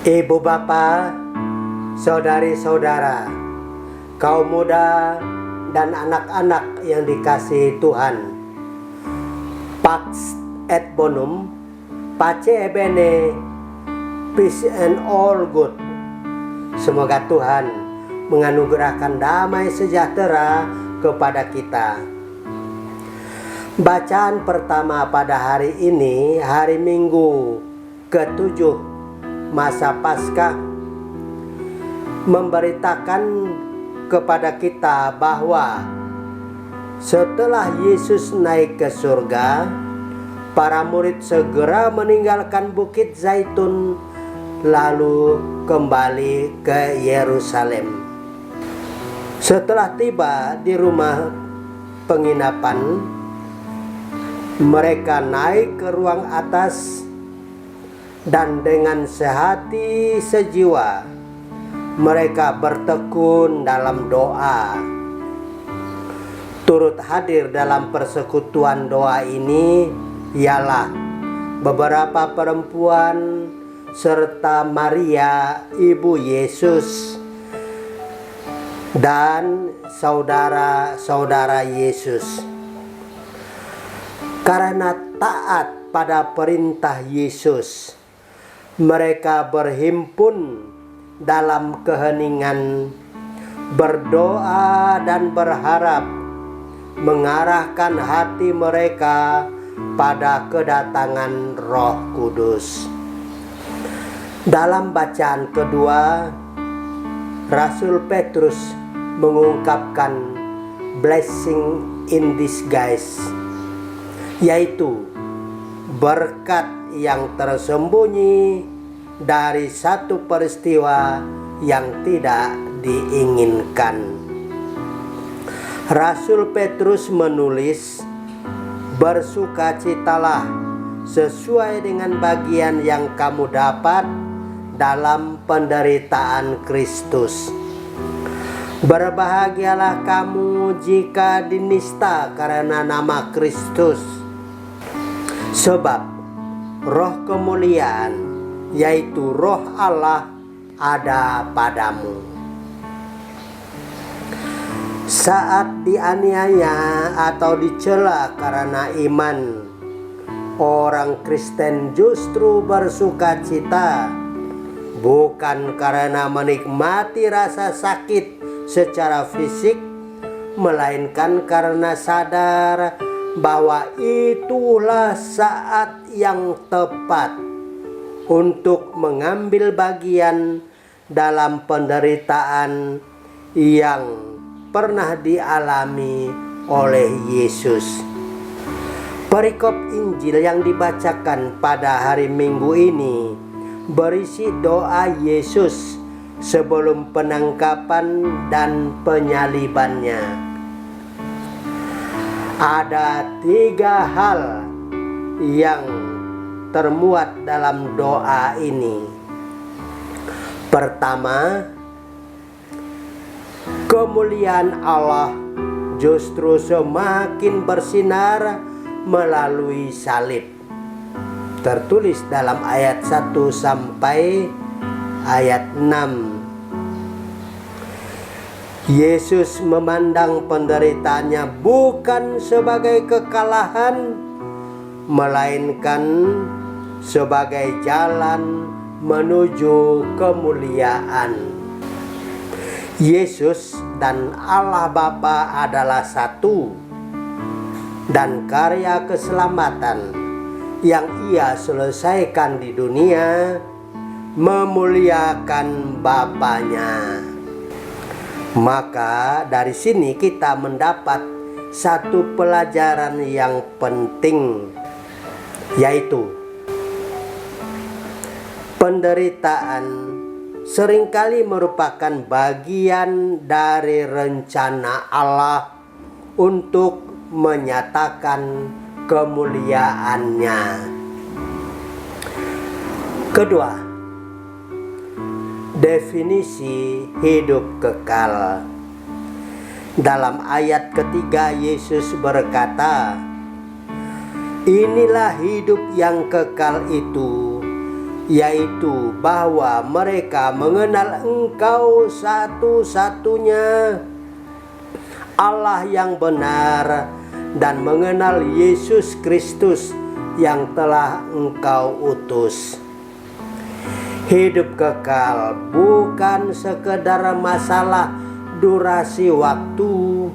Ibu bapak, saudari-saudara, kaum muda dan anak-anak yang dikasihi Tuhan, Pax et bonum, pace e bene, peace and all good. Semoga Tuhan menganugerahkan damai sejahtera kepada kita. Bacaan pertama pada hari ini, hari Minggu ke-7 masa Paskah, memberitakan kepada kita bahwa setelah Yesus naik ke surga, para murid segera meninggalkan Bukit Zaitun lalu kembali ke Yerusalem. Setelah tiba di rumah penginapan, mereka naik ke ruang atas dan dengan sehati sejiwa mereka bertekun dalam doa. Turut hadir dalam persekutuan doa ini ialah beberapa perempuan serta Maria ibu Yesus dan saudara-saudara Yesus. Karena taat pada perintah Yesus, mereka berhimpun dalam keheningan, berdoa dan berharap, mengarahkan hati mereka pada kedatangan Roh Kudus. Dalam bacaan kedua, Rasul Petrus mengungkapkan blessing in disguise, yaitu berkat yang tersembunyi dari satu peristiwa yang tidak diinginkan. Rasul Petrus menulis, "Bersukacitalah sesuai dengan bagian yang kamu dapat dalam penderitaan Kristus. Berbahagialah kamu jika dinista karena nama Kristus, sebab Roh kemuliaan, yaitu Roh Allah, ada padamu." Saat dianiaya atau dicela karena iman, orang Kristen justru bersukacita, bukan karena menikmati rasa sakit secara fisik, melainkan karena sadar bahwa itulah saat yang tepat untuk mengambil bagian dalam penderitaan yang pernah dialami oleh Yesus. Perikop Injil yang dibacakan pada hari Minggu ini berisi doa Yesus sebelum penangkapan dan penyalibannya. Ada 3 hal yang termuat dalam doa ini. Pertama, kemuliaan Allah justru semakin bersinar melalui salib. Tertulis dalam ayat 1 sampai ayat 6. Yesus memandang penderitaannya bukan sebagai kekalahan, melainkan sebagai jalan menuju kemuliaan. Yesus dan Allah Bapa adalah satu, dan karya keselamatan yang Ia selesaikan di dunia memuliakan Bapanya. Maka dari sini kita mendapat satu pelajaran yang penting, yaitu penderitaan seringkali merupakan bagian dari rencana Allah untuk menyatakan kemuliaannya. Kedua, definisi hidup kekal. Dalam ayat ketiga Yesus berkata, "Inilah hidup yang kekal itu, yaitu bahwa mereka mengenal Engkau satu-satunya Allah yang benar, dan mengenal Yesus Kristus yang telah Engkau utus. Hidup kekal bukan sekedar masalah durasi waktu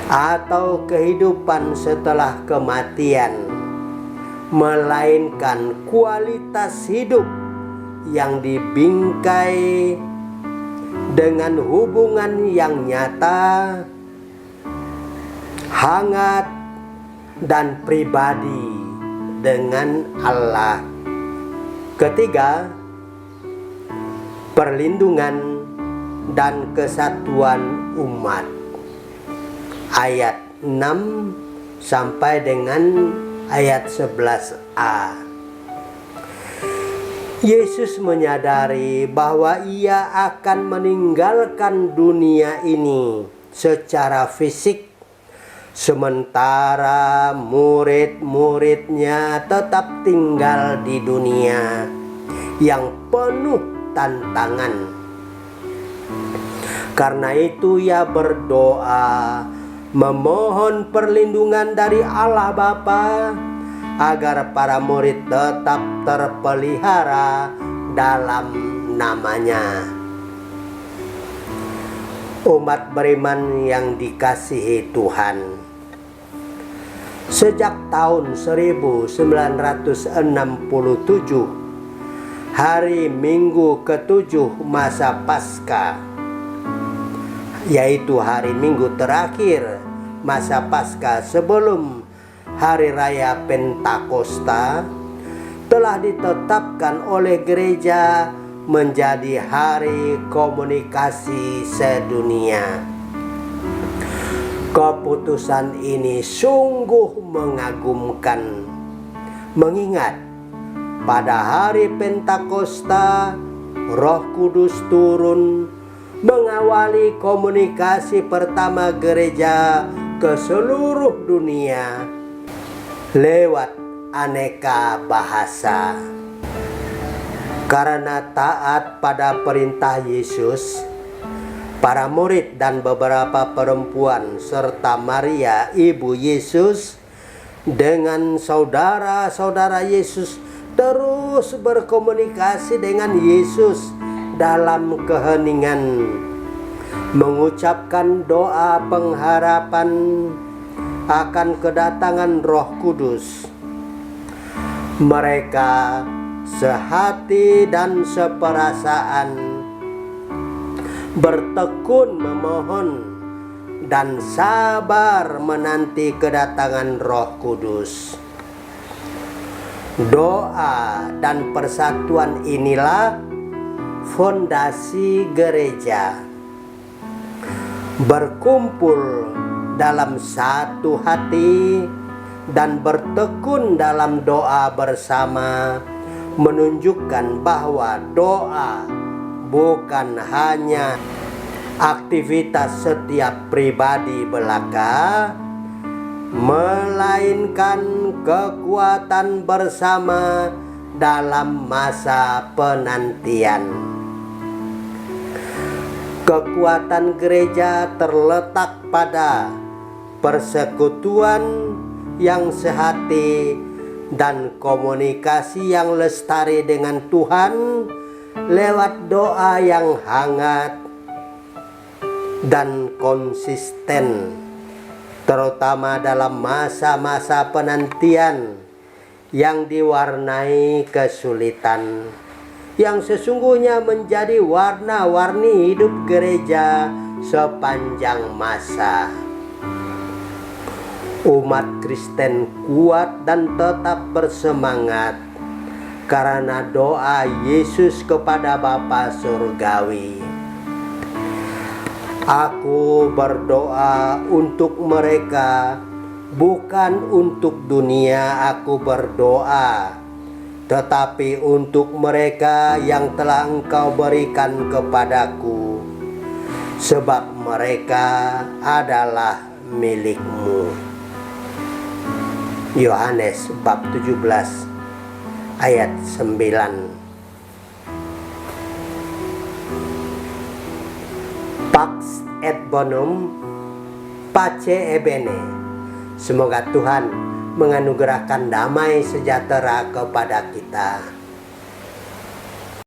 atau kehidupan setelah kematian, melainkan kualitas hidup yang dibingkai dengan hubungan yang nyata, hangat, dan pribadi dengan Allah. Ketiga, perlindungan dan kesatuan umat. Ayat 6 sampai dengan ayat 11a. Yesus menyadari bahwa ia akan meninggalkan dunia ini secara fisik, sementara murid-muridnya tetap tinggal di dunia yang penuh tantangan. Karena itu ia berdoa, memohon perlindungan dari Allah Bapa agar para murid tetap terpelihara dalam namanya. Umat beriman yang dikasihi Tuhan, sejak tahun 1967, hari Minggu ke-7 masa Paskah, yaitu hari Minggu terakhir masa Paskah sebelum Hari Raya Pentakosta, telah ditetapkan oleh gereja menjadi hari komunikasi sedunia. Keputusan ini sungguh mengagumkan, mengingat pada hari Pentakosta Roh Kudus turun mengawali komunikasi pertama gereja ke seluruh dunia lewat aneka bahasa. Karena taat pada perintah Yesus, para murid dan beberapa perempuan serta Maria ibu Yesus dengan saudara-saudara Yesus terus berkomunikasi dengan Yesus dalam keheningan, mengucapkan doa pengharapan akan kedatangan Roh Kudus. Mereka sehati dan seperasaan bertekun memohon dan sabar menanti kedatangan Roh Kudus. Doa dan persatuan inilah fondasi gereja. Berkumpul dalam satu hati dan bertekun dalam doa bersama menunjukkan bahwa doa bukan hanya aktivitas setiap pribadi belaka, melainkan kekuatan bersama dalam masa penantian. Kekuatan gereja terletak pada persekutuan yang sehati dan komunikasi yang lestari dengan Tuhan lewat doa yang hangat dan konsisten, terutama dalam masa-masa penantian yang diwarnai kesulitan, yang sesungguhnya menjadi warna-warni hidup gereja sepanjang masa. Umat Kristen kuat dan tetap bersemangat karena doa Yesus kepada Bapa Surgawi. Aku berdoa untuk mereka, bukan untuk dunia aku berdoa, tetapi untuk mereka yang telah Engkau berikan kepadaku, sebab mereka adalah milik-Mu. Yohanes bab 17 ayat 9. Pax et bonum pace ebene. Semoga Tuhan menganugerahkan damai sejahtera kepada kita.